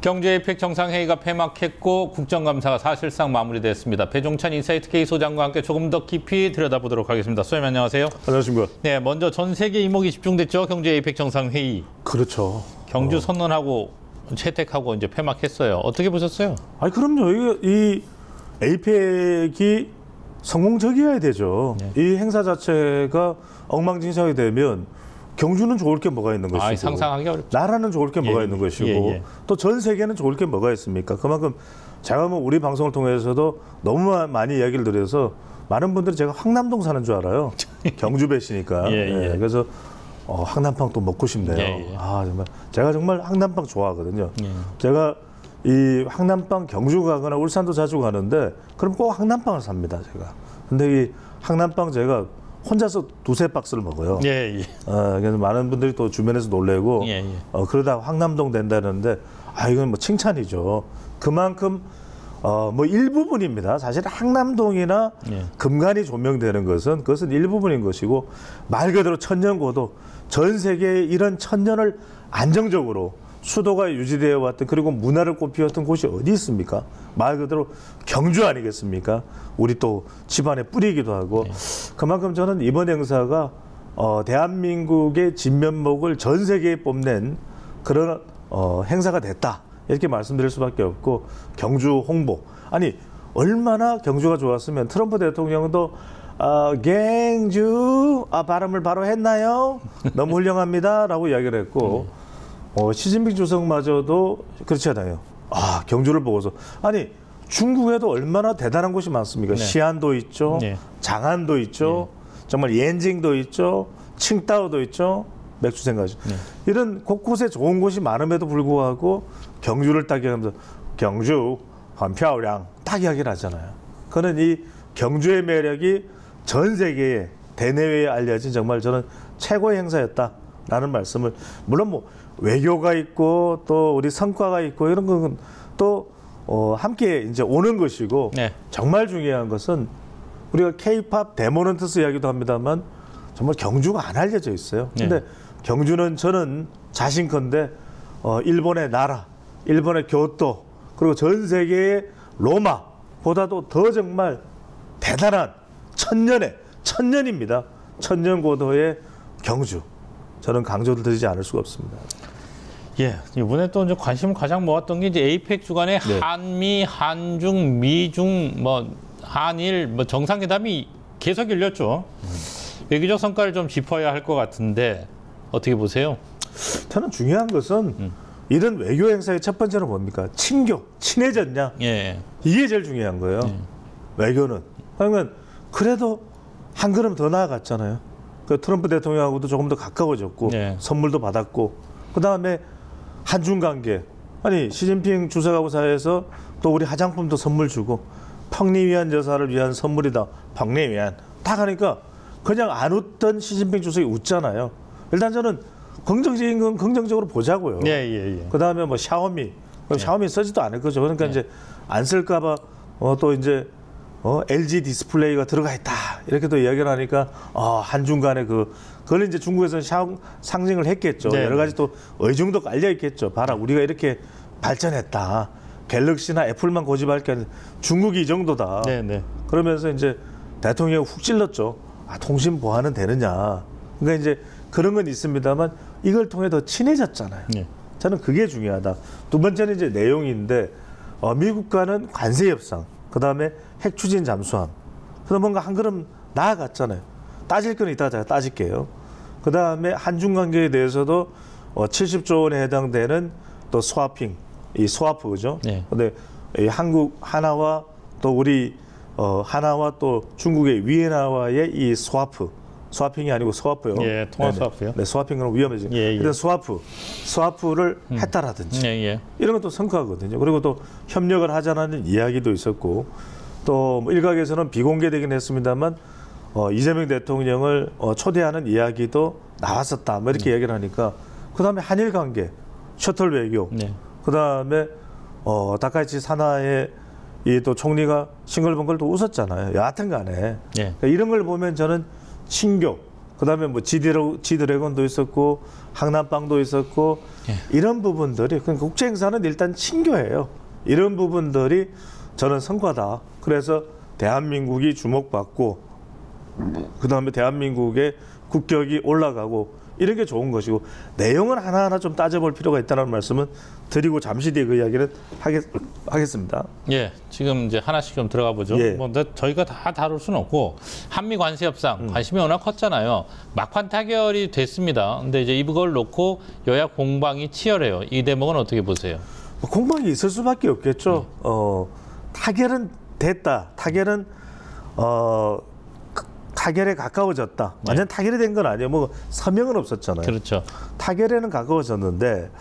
경제이펙 정상회의가 폐막했고 국정감사가 사실상 마무리됐습니다. 배종찬 인사이트K 소장과 함께 조금 더 깊이 들여다보도록 하겠습니다. 소장님 안녕하세요. 안녕하십니까. 네, 먼저 전 세계 이목이 집중됐죠. 경제이펙 정상회의. 그렇죠. 경주 선언하고 채택하고 이제 폐막했어요. 어떻게 보셨어요? 아니 그럼요. 이 에이펙이 성공적이어야 되죠. 네. 이 행사 자체가 엉망진창이 되면 경주는 좋을 게 뭐가 있는 것이고 상상하기 어렵죠. 나라는 좋을 게 뭐가 있는 것이고 또 전 세계는 좋을 게 뭐가 있습니까? 그만큼 제가 뭐 우리 방송을 통해서도 너무 많이 이야기를 드려서 많은 분들이 제가 황남동 사는 줄 알아요. 경주 배시니까. 그래서 황남빵 또 먹고 싶네요. 아 정말 제가 정말 황남빵 좋아하거든요. 제가 이 황남빵 경주 가거나 울산도 자주 가는데 그럼 꼭 황남빵을 삽니다 제가. 근데 이 황남빵 제가 혼자서 두세 박스를 먹어요. 그래서 많은 분들이 또 주변에서 놀래고 그러다 황남동 된다는데 이건 뭐 칭찬이죠. 그만큼 뭐 일부분입니다. 사실 황남동이나 금관이 조명되는 그것은 일부분인 것이고 말 그대로 천년고도 전 세계에 이런 천년을 안정적으로 수도가 유지되어 왔던 그리고 문화를 꽃피웠던 곳이 어디 있습니까? 말 그대로 경주 아니겠습니까? 우리 또 집안의 뿌리이기도 하고 그만큼 저는 이번 행사가 대한민국의 진면목을 전 세계에 뽐낸 그런 행사가 됐다 이렇게 말씀드릴 수밖에 없고 경주 홍보 아니 얼마나 경주가 좋았으면 트럼프 대통령도 경주 발음을 바로 했나요? 너무 훌륭합니다 라고 이야기를 했고 시진핑 주석마저도 그렇지 않아요. 경주를 보고서 아니 중국에도 얼마나 대단한 곳이 많습니까? 시안도 있죠, 장안도 있죠, 정말 옌징도 있죠, 칭다오도 있죠, 맥주 생각하죠. 이런 곳곳에 좋은 곳이 많음에도 불구하고 경주를 딱 하면서 경주 한표량 딱 이야기를 하잖아요. 그는 이 경주의 매력이 전 세계에 대내외에 알려진 정말 저는 최고의 행사였다라는 말씀을 물론 뭐 외교가 있고 또 우리 성과가 있고 이런 건 또 함께 이제 오는 것이고 정말 중요한 것은 우리가 K-팝 데모넌트스 이야기도 합니다만 정말 경주가 안 알려져 있어요. 근데 경주는 저는 자신컨대 일본의 나라, 일본의 교토 그리고 전 세계의 로마보다도 더 정말 대단한 천년입니다. 천년고도의 경주. 저는 강조를 드리지 않을 수가 없습니다. 이번에 또 이제 관심을 가장 모았던 게 이제 에이펙 주간에 한미, 한중, 미중, 뭐 한일, 뭐 정상회담이 계속 열렸죠. 외교적 성과를 좀 짚어야 할 것 같은데 어떻게 보세요? 저는 중요한 것은 이런 외교 행사의 첫 번째는 뭡니까? 친해졌냐? 이게 제일 중요한 거예요. 외교는. 그러면 그래도 한 걸음 더 나아갔잖아요. 그 트럼프 대통령하고도 조금 더 가까워졌고 선물도 받았고 그 다음에 한중 관계 아니 시진핑 주석하고 사이에서 또 우리 화장품도 선물 주고 펑리위안 여사를 위한 선물이다. 펑리위안 딱 하니까 그냥 안 웃던 시진핑 주석이 웃잖아요. 일단 저는 긍정적인 건 긍정적으로 보자고요. 그 다음에 뭐 샤오미 쓰지도 않을 거죠. 그러니까 이제 안 쓸까봐 또 이제 LG 디스플레이가 들어가 있다 이렇게 또 이야기를 하니까 한중 간에 그걸 이제 중국에서는 상징을 했겠죠. 여러 가지 또 의중도 깔려 있겠죠. 봐라 우리가 이렇게 발전했다. 갤럭시나 애플만 고집할 게 아니라 중국이 이 정도다. 그러면서 이제 대통령이 훅 찔렀죠. 통신 보안은 되느냐. 그러니까 이제 그런 건 있습니다만 이걸 통해 더 친해졌잖아요. 저는 그게 중요하다. 두 번째는 이제 내용인데 미국과는 관세 협상. 그 다음에 핵 추진 잠수함. 그래서 뭔가 한 걸음 나아갔잖아요. 따질 건 이따가 제가 따질게요. 그 다음에 한중 관계에 대해서도 70조 원에 해당되는 또 스와핑, 이 스와프 그죠? 근데 이 한국 하나와 또 우리 하나와 또 중국의 위엔나와의 이 스와핑이 아니고 스와프요. 통화 스와프요. 스와핑은 위험해지. 일단 스와프를 했다라든지 이런 것도 성과거든요. 그리고 또 협력을 하자는 이야기도 있었고 또 뭐 일각에서는 비공개되긴 했습니다만 이재명 대통령을 초대하는 이야기도 나왔었다. 뭐 이렇게 얘기를 하니까 그 다음에 한일 관계, 셔틀 외교, 그 다음에 다카이치 사나의 이 또 총리가 싱글벙글 또 웃었잖아요. 여하튼간에 그러니까 이런 걸 보면 저는 친교 그다음에 뭐 지드래곤도 있었고 항남빵도 있었고 이런 부분들이 그러니까 국제 행사는 일단 친교예요. 이런 부분들이 저는 성과다. 그래서 대한민국이 주목받고 그다음에 대한민국의 국격이 올라가고 이런 게 좋은 것이고 내용은 하나하나 좀 따져볼 필요가 있다는 말씀은 드리고 잠시 뒤에 그 이야기를 하겠습니다. 예, 지금 이제 하나씩 좀 들어가 보죠. 예. 뭐 저희가 다 다룰 수는 없고 한미 관세 협상 관심이 워낙 컸잖아요. 막판 타결이 됐습니다. 근데 이제 이걸 놓고 여야 공방이 치열해요. 이 대목은 어떻게 보세요? 공방이 있을 수밖에 없겠죠. 타결은 됐다. 타결은 타결에 가까워졌다. 완전 타결이 된 건 아니에요. 뭐 서명은 없었잖아요. 그렇죠. 타결에는 가까워졌는데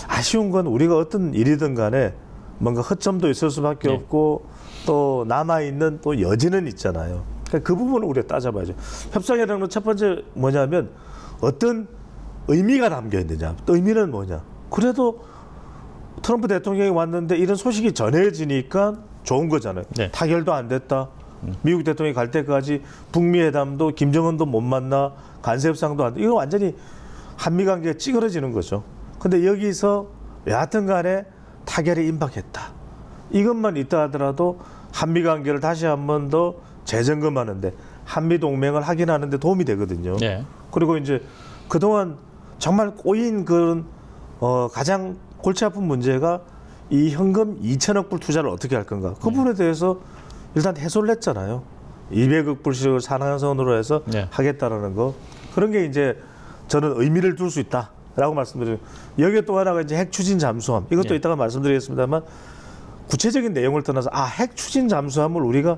아쉬운 건 우리가 어떤 일이든 간에 뭔가 허점도 있을 수밖에 없고 또 남아있는 또 여지는 있잖아요. 그러니까 그 부분을 우리가 따져봐야죠. 협상이라는 건 첫 번째 뭐냐면 어떤 의미가 담겨 있느냐. 또 의미는 뭐냐. 그래도 트럼프 대통령이 왔는데 이런 소식이 전해지니까 좋은 거잖아요. 네. 타결도 안 됐다. 미국 대통령이 갈 때까지 북미 회담도 김정은도 못 만나 관세 협상도 안 돼. 이거 완전히 한미 관계가 찌그러지는 거죠. 근데 여기서 여하튼 간에 타결이 임박했다. 이것만 있다 하더라도 한미 관계를 다시 한 번 더 재점검하는데 한미 동맹을 확인하는 데 도움이 되거든요. 네. 그리고 이제 그동안 정말 꼬인 그런 가장 골치 아픈 문제가 이 현금 2천억 불 투자를 어떻게 할 건가. 그 부분에 대해서 일단 해소를 했잖아요. 200억 불씩을 산하선으로 해서 하겠다라는 거. 그런 게 이제 저는 의미를 둘 수 있다라고 말씀드려요. 여기에 또 하나가 이제 핵 추진 잠수함. 이것도 이따가 말씀드리겠습니다만 구체적인 내용을 떠나서 핵 추진 잠수함을 우리가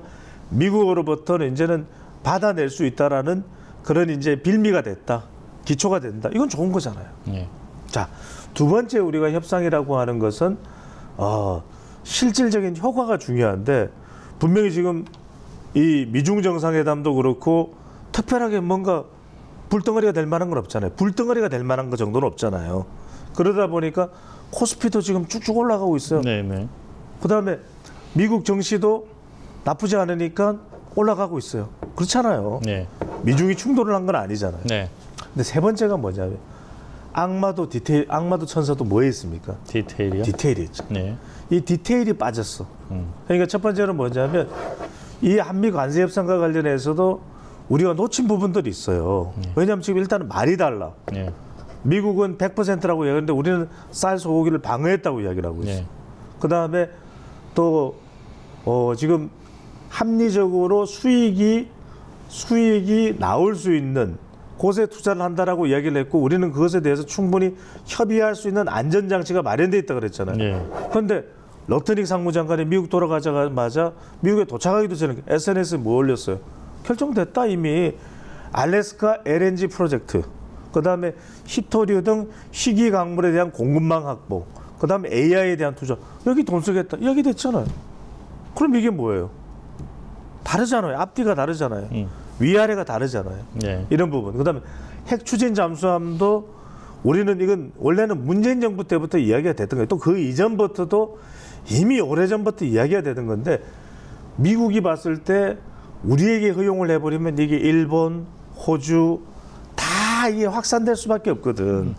미국으로부터는 이제는 받아낼 수 있다라는 그런 이제 빌미가 됐다. 기초가 된다. 이건 좋은 거잖아요. 자, 두 번째 우리가 협상이라고 하는 것은 실질적인 효과가 중요한데 분명히 지금 이 미중 정상회담도 그렇고 특별하게 뭔가 불덩어리가 될 만한 건 없잖아요. 불덩어리가 될 만한 거 정도는 없잖아요. 그러다 보니까 코스피도 지금 쭉쭉 올라가고 있어요. 네네. 그다음에 미국 정시도 나쁘지 않으니까 올라가고 있어요. 그렇잖아요. 네. 미중이 충돌을 한 건 아니잖아요. 네. 근데 세 번째가 뭐냐면 악마도 천사도 뭐에 있습니까? 디테일이요? 디테일이 있죠. 네. 이 디테일이 빠졌어. 그러니까 첫 번째는 뭐냐면 이 한미 관세 협상과 관련해서도 우리가 놓친 부분들이 있어요. 왜냐하면 지금 일단은 말이 달라. 미국은 100%라고 얘기하는데 우리는 쌀 소고기를 방어했다고 이야기를 하고 있어요. 그다음에 또 지금 합리적으로 수익이 나올 수 있는 곳에 투자를 한다라고 이야기를 했고 우리는 그것에 대해서 충분히 협의할 수 있는 안전장치가 마련되어 있다고 그랬잖아요. 그런데 러트닉 상무장관이 미국 돌아가자마자 미국에 도착하기도 전에 SNS에 뭐 올렸어요? 결정됐다 이미. 알래스카 LNG 프로젝트, 그다음에 히토류 등 희귀 광물에 대한 공급망 확보, 그다음에 AI에 대한 투자. 여기 돈 쓰겠다 이야기 됐잖아요. 그럼 이게 뭐예요? 다르잖아요. 앞뒤가 다르잖아요. 위아래가 다르잖아요. 이런 부분. 그다음에 핵 추진 잠수함도 우리는 이건 원래는 문재인 정부 때부터 이야기가 됐던 거예요. 또 그 이전부터도 이미 오래전부터 이야기가 되던 건데 미국이 봤을 때 우리에게 허용을 해버리면 이게 일본, 호주 다 이게 확산될 수밖에 없거든.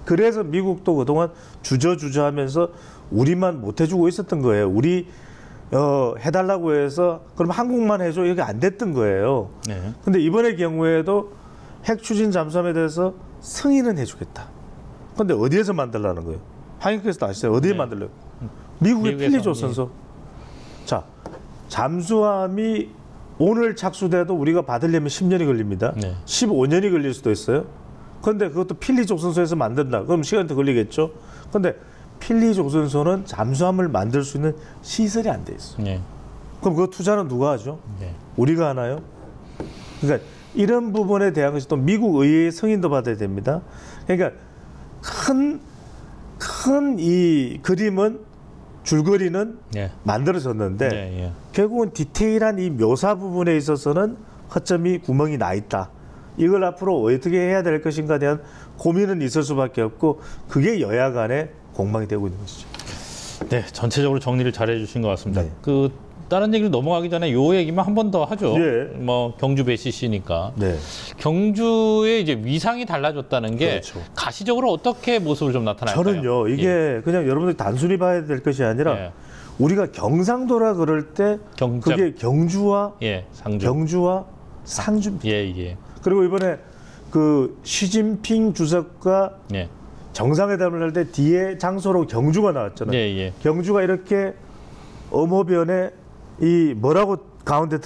그래서 미국도 그동안 주저하면서 우리만 못 해주고 있었던 거예요. 우리 해달라고 해서 그럼 한국만 해줘 이게 안 됐던 거예요. 근데 이번의 경우에도 핵 추진 잠수함에 대해서 승인은 해주겠다. 근데 어디에서 만들라는 거예요? 하인께서도 아시죠? 어디에 만들려고? 미국의 필리조선소. 자, 잠수함이 오늘 착수돼도 우리가 받으려면 10년이 걸립니다. 15년이 걸릴 수도 있어요. 그런데 그것도 필리조선소에서 만든다. 그럼 시간이 더 걸리겠죠. 그런데 필리조선소는 잠수함을 만들 수 있는 시설이 안 돼 있어요. 그럼 그 투자는 누가 하죠? 우리가 하나요? 그러니까 이런 부분에 대한 것이 또 미국 의회의 승인도 받아야 됩니다. 그러니까 큰 이 그림은 줄거리는 만들어졌는데 결국은 디테일한 이 묘사 부분에 있어서는 허점이 구멍이 나 있다. 이걸 앞으로 어떻게 해야 될 것인가에 대한 고민은 있을 수밖에 없고 그게 여야 간의 공방이 되고 있는 것이죠. 네, 전체적으로 정리를 잘 해주신 것 같습니다. 다른 얘기로 넘어가기 전에 요 얘기만 한 번 더 하죠. 예. 뭐 경주 배시시니까. 네. 경주의 이제 위상이 달라졌다는 게 그렇죠. 가시적으로 어떻게 모습을 좀 나타날까요? 저는요, 이게 예. 그냥 여러분들이 단순히 봐야 될 것이 아니라 예. 우리가 경상도라 그럴 때 그게 경주와 예, 상주. 경주와 상주. 예, 예. 그리고 이번에 그 시진핑 주석과 예. 정상회담을 할 때 뒤에 장소로 경주가 나왔잖아요. 예, 예. 경주가 이렇게 어모변에 이 뭐라고 가운데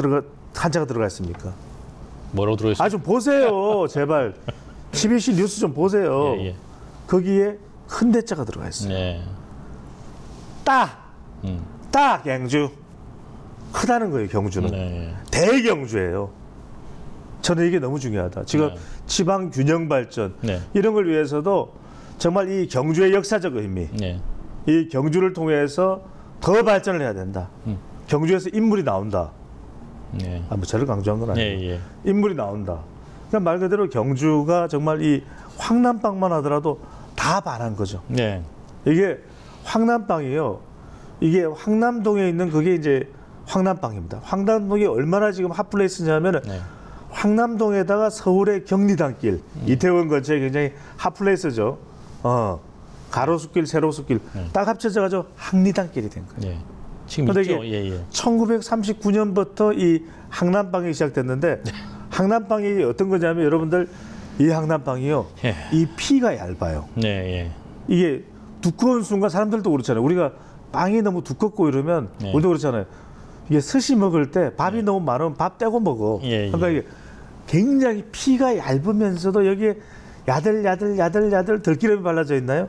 한자가 들어가 있습니까? 뭐라고 들어있어요? 아, 좀 보세요, 제발. TBC 뉴스 좀 보세요. 예, 예. 거기에 큰 대자가 들어가 있어요. 네. 따 경주. 크다는 거예요, 경주는. 네. 대경주예요. 저는 이게 너무 중요하다. 지금 네. 지방 균형 발전 네. 이런 걸 위해서도 정말 이 경주의 역사적 의미, 네. 이 경주를 통해서 더 발전을 해야 된다. 경주에서 인물이 나온다. 네. 뭐 저를 강조한 건 아니에요. 예, 예. 인물이 나온다. 그러니까 말 그대로 경주가 정말 이 황남빵만 하더라도 다 반한 거죠. 네. 이게 황남빵이요. 이게 황남동에 있는 그게 이제 황남빵입니다. 황남동이 얼마나 지금 핫플레이스냐면은 네. 황남동에다가 서울의 경리단길, 이태원 근처에 굉장히 핫플레이스죠. 가로수길, 세로수길 딱 합쳐져가지고 항리단길이 된 거예요. 예. 지금 근데 있죠. 이게 예, 예. 1939년부터 이 항남빵이 시작됐는데 항남빵이 어떤 거냐면 여러분들 이 항남빵이요. 예. 이 피가 얇아요. 네, 예. 이게 두꺼운 순간 사람들도 그렇잖아요. 우리가 빵이 너무 두껍고 이러면 네. 우리도 그렇잖아요. 이게 스시 먹을 때 밥이 너무 많으면 밥 떼고 먹어. 예, 예. 그러니까 이게 굉장히 피가 얇으면서도 여기에 야들야들 들기름이 발라져 있나요?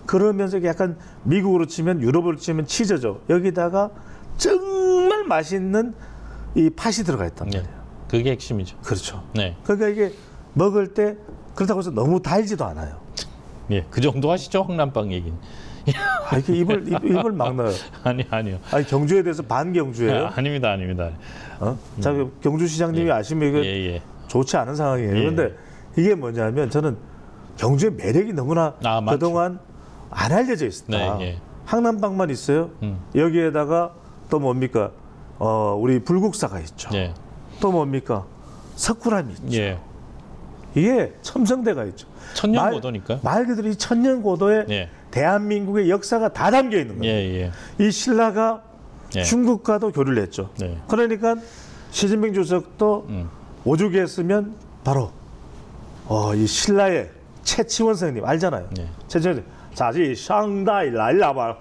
그러면서 약간 미국으로 치면 유럽으로 치면 치즈죠. 여기다가 정말 맛있는 이 팥이 들어가 있단 말이에요. 그게 핵심이죠. 그렇죠. 네. 그러니까 이게 먹을 때 그렇다고 해서 너무 달지도 않아요. 예. 그 정도 하시죠. 황남빵 얘기는. 아, 이렇게 입을 막 넣어요. 아니요. 아니, 경주에 대해서 반경주예요. 아닙니다. 자, 경주시장님이 아시면 이거 예. 좋지 않은 상황이에요. 그런데 이게 뭐냐면 저는 경주의 매력이 너무나 그동안 안 알려져 있었다. 네, 예. 항남빵만 있어요. 여기에다가 또 뭡니까? 우리 불국사가 있죠. 예. 또 뭡니까? 석굴암이 있죠. 예. 이게 첨성대가 있죠. 천년고도니까. 말 그대로 이 천년고도에 예. 대한민국의 역사가 다 담겨 있는 거예요. 예. 이 신라가 예. 중국과도 교류를 했죠. 네. 그러니까 시진핑 주석도 오죽했으면 바로 이 신라의 최치원 선생님 알잖아요. 네. 최치원 자지 상다이 라일라바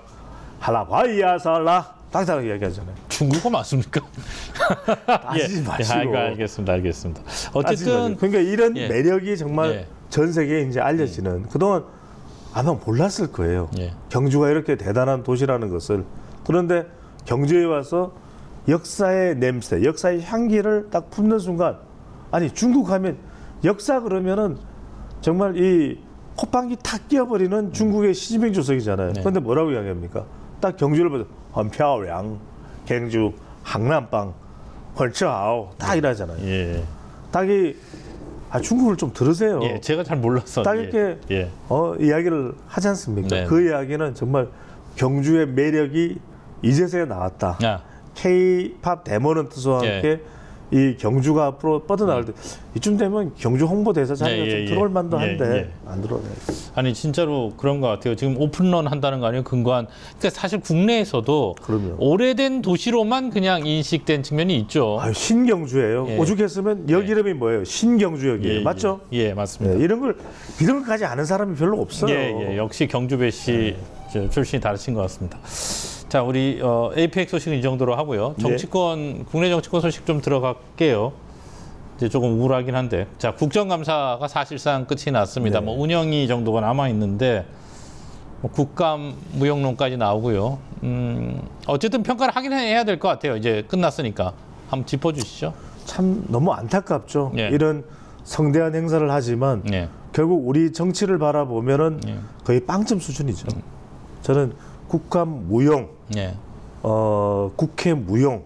할라바이야살라 당장 이야기하잖아요. 중국어 맞습니까? 따지지 마시고. 알겠습니다. 어쨌든 그러니까 이런 매력이 정말 전 세계에 이제 알려지는 그동안 아마 몰랐을 거예요. 경주가 이렇게 대단한 도시라는 것을. 그런데 경주에 와서 역사의 냄새, 역사의 향기를 딱 품는 순간 아니 중국 하면 역사 그러면은 정말 이 콧방귀 탁 끼어버리는 중국의 시진핑 주석이잖아요. 그런데 뭐라고 이야기합니까? 딱 경주를 보죠. 很漂亮, 경주, 항남빵, 很吃好, 딱 이러잖아요. 예. 딱이 중국을 좀 들으세요. 예, 제가 잘 몰라서. 딱 이렇게 이야기를 하지 않습니까? 네. 그 이야기는 정말 경주의 매력이 이제서야 나왔다. K-팝 데모넌 투수와 함께 이 경주가 앞으로 뻗어나갈 때 이쯤 되면 경주 홍보대사 자리가 좀 들어올 만도 한데 안 들어오네. 아니 진짜로 그런 것 같아요. 지금 오픈런 한다는 거 아니에요? 근거한. 그러니까 사실 국내에서도 그럼요. 오래된 도시로만 그냥 인식된 측면이 있죠. 신경주예요. 오죽했으면 역 이름이 뭐예요? 신경주역이에요. 맞죠? 예, 맞습니다. 이런 걸까지 아는 사람이 별로 없어요. 역시 경주배시 출신이 다르신 것 같습니다. 자, 우리 APEC 소식은 이 정도로 하고요. 정치권, 국내 정치권 소식 좀 들어갈게요. 이제 조금 우울하긴 한데. 자, 국정감사가 사실상 끝이 났습니다. 뭐 운영위 정도가 남아 있는데 뭐 국감 무용론까지 나오고요. 어쨌든 평가를 하긴 해야 될 것 같아요. 이제 끝났으니까 한번 짚어주시죠. 참 너무 안타깝죠. 이런 성대한 행사를 하지만 결국 우리 정치를 바라보면은 거의 빵점 수준이죠. 저는 국감 무용, 국회 무용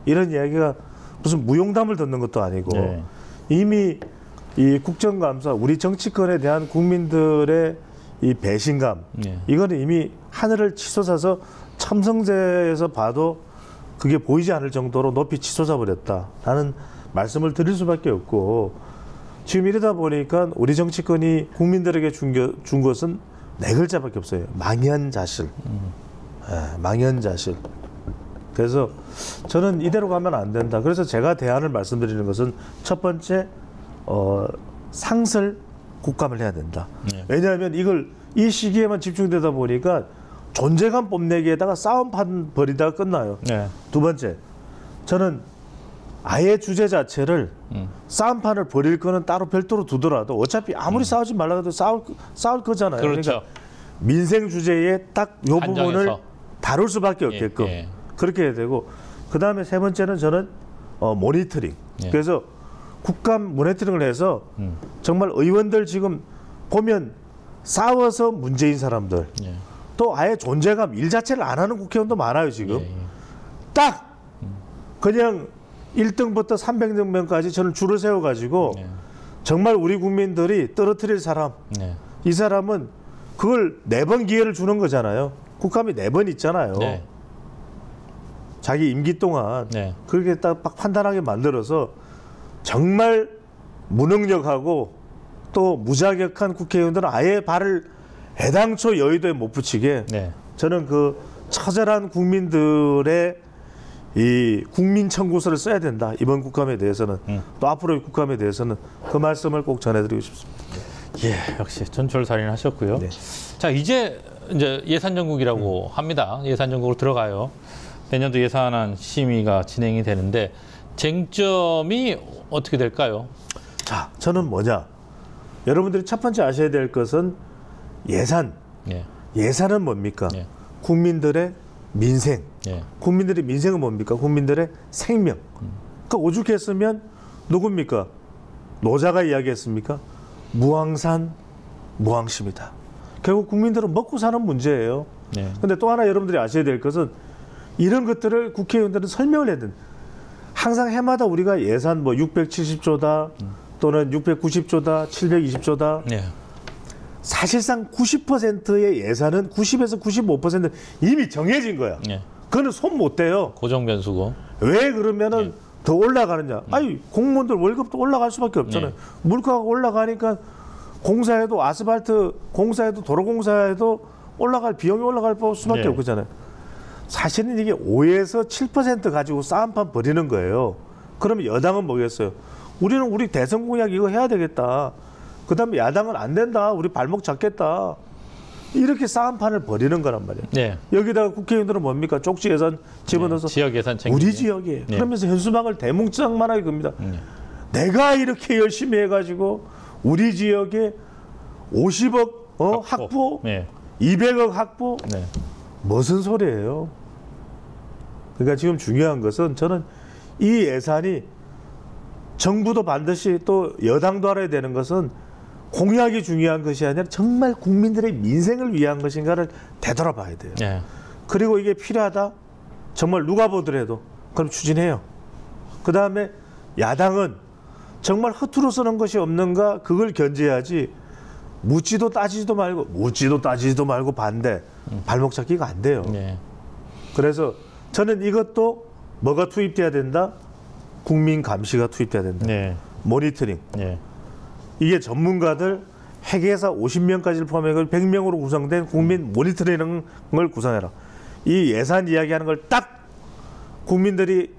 이런 이야기가 무슨 무용담을 듣는 것도 아니고 이미 이 국정감사 우리 정치권에 대한 국민들의 이 배신감 이거는 이미 하늘을 치솟아서 첨성제에서 봐도 그게 보이지 않을 정도로 높이 치솟아 버렸다라는 말씀을 드릴 수밖에 없고, 지금 이러다 보니까 우리 정치권이 국민들에게 준 것은 네 글자밖에 없어요. 망연자실. 망연자실. 그래서 저는 이대로 가면 안 된다. 그래서 제가 대안을 말씀드리는 것은 첫 번째, 상설 국감을 해야 된다. 왜냐하면 이 시기에만 집중되다 보니까 존재감 뽐내기에다가 싸움판 벌이다가 끝나요. 두 번째, 저는 아예 주제 자체를 싸움판을 벌일 거는 따로 별도로 두더라도 어차피 아무리 싸우지 말라 해도 싸울 거잖아요. 그렇죠. 그러니까 민생 주제에 딱 요 부분을 다룰 수밖에 없게끔 그렇게 해야 되고, 그 다음에 세 번째는 저는 모니터링. 그래서 국감 모니터링을 해서 정말 의원들 지금 보면 싸워서 문제인 사람들, 또 아예 존재감 일 자체를 안 하는 국회의원도 많아요 지금. 딱 그냥 1등부터 300명까지 저는 줄을 세워가지고 정말 우리 국민들이 떨어뜨릴 사람, 이 사람은 그걸 4번 기회를 주는 거잖아요. 국감이 4번 있잖아요. 자기 임기 동안 그렇게 딱 판단하게 만들어서 정말 무능력하고 또 무자격한 국회의원들은 아예 발을 애당초 여의도에 못 붙이게, 저는 그 처절한 국민들의 이 국민 청구서를 써야 된다. 이번 국감에 대해서는 또 앞으로의 국감에 대해서는 그 말씀을 꼭 전해드리고 싶습니다. 예, 역시 전철살인하셨고요. 자, 이제 예산 정국이라고 합니다. 예산 정국으로 들어가요. 내년도 예산안 심의가 진행이 되는데 쟁점이 어떻게 될까요? 자, 저는 뭐냐? 여러분들이 첫 번째 아셔야 될 것은 예산. 예산은 뭡니까? 국민들의 민생. 국민들의 민생은 뭡니까? 국민들의 생명. 그러니까 오죽했으면 누굽니까? 노자가 이야기했습니까? 무항산, 무항심이다. 결국 국민들은 먹고 사는 문제예요. 그런데 또 하나 여러분들이 아셔야 될 것은 이런 것들을 국회의원들은 설명을 해야 된다. 항상 해마다 우리가 예산 뭐 670조다 또는 690조다, 720조다. 사실상 90%의 예산은 90에서 95% 이미 정해진 거야. 그거는 손 못 대요. 고정 변수고. 왜 그러면은 더 올라가느냐? 아니, 공무원들 월급도 올라갈 수밖에 없잖아요. 물가가 올라가니까 공사에도 아스팔트 공사에도 도로공사에도 올라갈 비용이 올라갈 수밖에 없잖아요. 사실은 이게 5에서 7% 가지고 싸움판 벌이는 거예요. 그러면 여당은 뭐겠어요? 우리는 우리 대선 공약 이거 해야 되겠다. 그다음에 야당은 안 된다. 우리 발목 잡겠다. 이렇게 싸움판을 벌이는 거란 말이에요. 여기다가 국회의원들은 뭡니까? 쪽지 예산 집어넣어서 지역 예산 챙기기. 우리 지역이에요. 그러면서 현수막을 대문짝만하게 겁니다. 내가 이렇게 열심히 해가지고 우리 지역에 50억 확보, 200억 확보, 무슨 소리예요? 그러니까 지금 중요한 것은 저는 이 예산이 정부도 반드시 또 여당도 알아야 되는 것은 공약이 중요한 것이 아니라 정말 국민들의 민생을 위한 것인가를 되돌아봐야 돼요. 그리고 이게 필요하다? 정말 누가 보더라도 그럼 추진해요. 그 다음에 야당은 정말 허투루 쓰는 것이 없는가 그걸 견제해야지 묻지도 따지지도 말고 반대, 발목 잡기가 안 돼요. 그래서 저는 이것도 뭐가 투입돼야 된다? 국민 감시가 투입돼야 된다. 모니터링. 이게 전문가들 회계사 50명까지를 포함해 100명으로 구성된 국민 모니터링을 구성해라. 이 예산 이야기하는 걸 딱 국민들이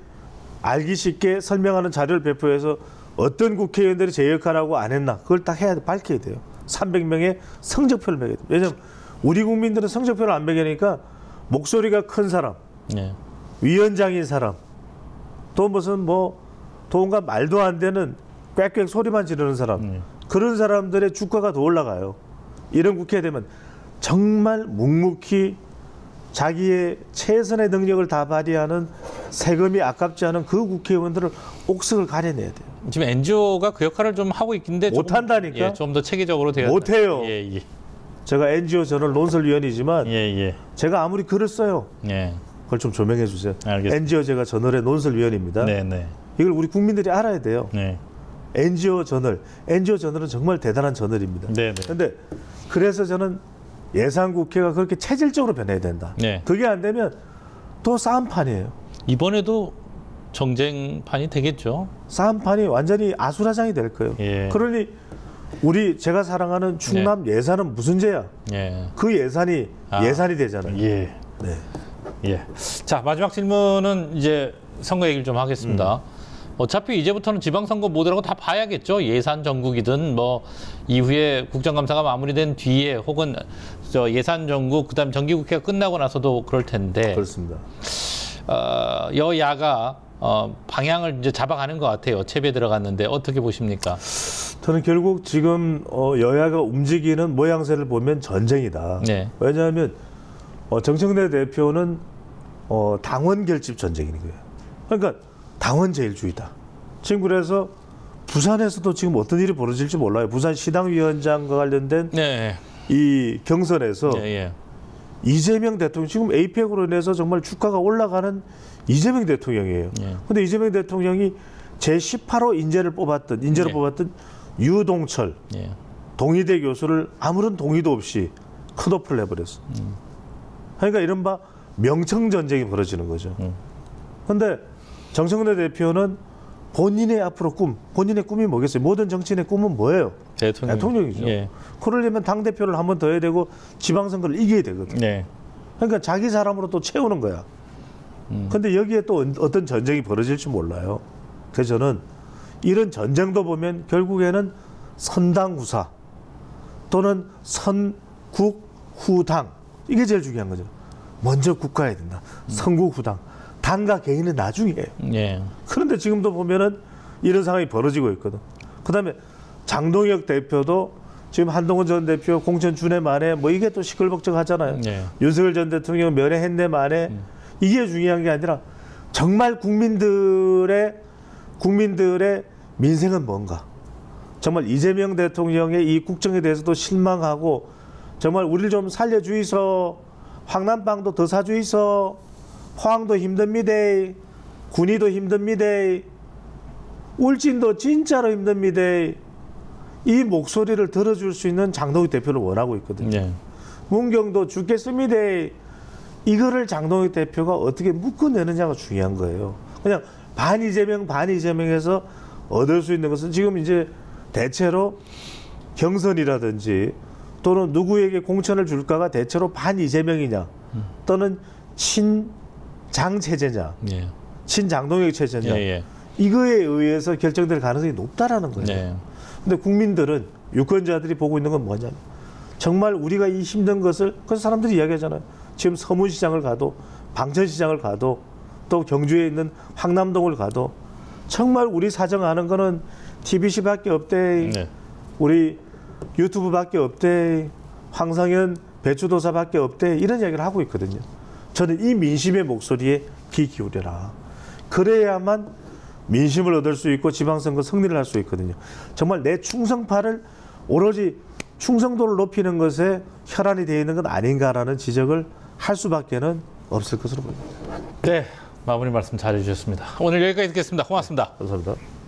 알기 쉽게 설명하는 자료를 배포해서 어떤 국회의원들이 제 역할하고 안 했나 그걸 딱 밝혀야 돼요. 300명의 성적표를 매겨야 돼요. 왜냐하면 우리 국민들은 성적표를 안 매기니까 목소리가 큰 사람, 위원장인 사람, 또 무슨 뭐 돈과 말도 안 되는 꽥꽥 소리만 지르는 사람, 그런 사람들의 주가가 더 올라가요. 이런 국회에 되면 정말 묵묵히 자기의 최선의 능력을 다 발휘하는 세금이 아깝지 않은 그 국회의원들을 옥석을 가려내야 돼요. 지금 NGO가 그 역할을 좀 하고 있긴데 못한다니까. 좀 더 체계적으로 돼야 못해요. 제가 NGO 저널 논설위원이지만 제가 아무리 글을 써요. 그걸 좀 조명해 주세요. 알겠습니다. NGO 제가 저널의 논설위원입니다. 이걸 우리 국민들이 알아야 돼요. NGO 저널은 정말 대단한 저널입니다. 그런데 그래서 저는 예산 국회가 그렇게 체질적으로 변해야 된다. 그게 안 되면 또 싸움판이에요. 이번에도 정쟁판이 되겠죠. 싸움판이 완전히 아수라장이 될 거예요. 예. 그러니 제가 사랑하는 충남 예산은 무슨 죄야? 예. 그 예산이 예산이 되잖아요. 예. 네. 예. 자, 마지막 질문은 이제 선거 얘기를 좀 하겠습니다. 어차피 이제부터는 지방선거 모델하고 다 봐야겠죠. 예산 전국이든 뭐 이후에 국정감사가 마무리된 뒤에 혹은 예산 전국 그다음 정기국회가 끝나고 나서도 그럴 텐데. 그렇습니다. 여야가 방향을 이제 잡아가는 것 같아요. 채비에 들어갔는데 어떻게 보십니까? 저는 결국 지금 여야가 움직이는 모양새를 보면 전쟁이다. 네. 왜냐하면 정청래 대표는 당원 결집 전쟁인 거예요. 그러니까 당원 제일주의다. 지금 그래서 부산에서도 지금 어떤 일이 벌어질지 몰라요. 부산 시당위원장과 관련된 네. 이 경선에서 예. 이재명 대통령 지금 에이펙으로 인해서 정말 주가가 올라가는 이재명 대통령이에요. 그런데 예. 이재명 대통령이 제18호 인재로 뽑았던 유동철 예. 동의대 교수를 아무런 동의도 없이 컷오프를 해버렸어. 그러니까 이른바 명청전쟁이 벌어지는 거죠. 그런데 정청래 대표는 본인의 앞으로 본인의 꿈이 뭐겠어요? 모든 정치인의 꿈은 뭐예요? 대통령이죠. 예. 그러려면 당대표를 한 번 더 해야 되고 지방선거를 이겨야 되거든요. 네. 그러니까 자기 사람으로 또 채우는 거야. 근데 여기에 또 어떤 전쟁이 벌어질지 몰라요. 그래서 저는 이런 전쟁도 보면 결국에는 선당후사 또는 선국후당 이게 제일 중요한 거죠. 먼저 국가해야 된다. 선국후당. 당과 개인은 나중이에요. 예. 그런데 지금도 보면은 이런 상황이 벌어지고 있거든. 그다음에 장동혁 대표도 지금 한동훈 전 대표 공천 준해 만에 뭐 이게 또 시끌벅적하잖아요. 예. 윤석열 전 대통령 면회했네 만에 이게 중요한 게 아니라 정말 국민들의 민생은 뭔가. 정말 이재명 대통령의 이 국정에 대해서도 실망하고 정말 우리를 좀 살려주이소. 황남빵도 더 사주이소. 포항도 힘듭니다. 군위도 힘듭니다. 울진도 진짜로 힘듭니다. 이 목소리를 들어줄 수 있는 장동혁 대표를 원하고 있거든요. 네. 문경도 죽겠습니다. 이거를 장동혁 대표가 어떻게 묶어내느냐가 중요한 거예요. 그냥 반 이재명에서 얻을 수 있는 것은 지금 이제 대체로 경선이라든지 또는 누구에게 공천을 줄까가 대체로 반 이재명이냐 또는 친장 체제냐, 예. 친장동혁 체제냐, 예. 이거에 의해서 결정될 가능성이 높다라는 거죠. 네. 근데 국민들은 유권자들이 보고 있는 건 뭐냐면 정말 우리가 이 힘든 것을 그래서 사람들이 이야기하잖아요. 지금 서문시장을 가도 방천시장을 가도 또 경주에 있는 황남동을 가도 정말 우리 사정 아는 거는 TBC밖에 없대. 네. 우리 유튜브밖에 없대. 황상현 배추도사밖에 없대. 이런 이야기를 하고 있거든요. 저는 이 민심의 목소리에 귀 기울여라. 그래야만 민심을 얻을 수 있고 지방선거 승리를 할 수 있거든요. 정말 내 충성파를 오로지 충성도를 높이는 것에 혈안이 되어 있는 건 아닌가라는 지적을 할 수밖에는 없을 것으로 보입니다. 네, 마무리 말씀 잘해주셨습니다. 오늘 여기까지 듣겠습니다. 고맙습니다. 감사합니다.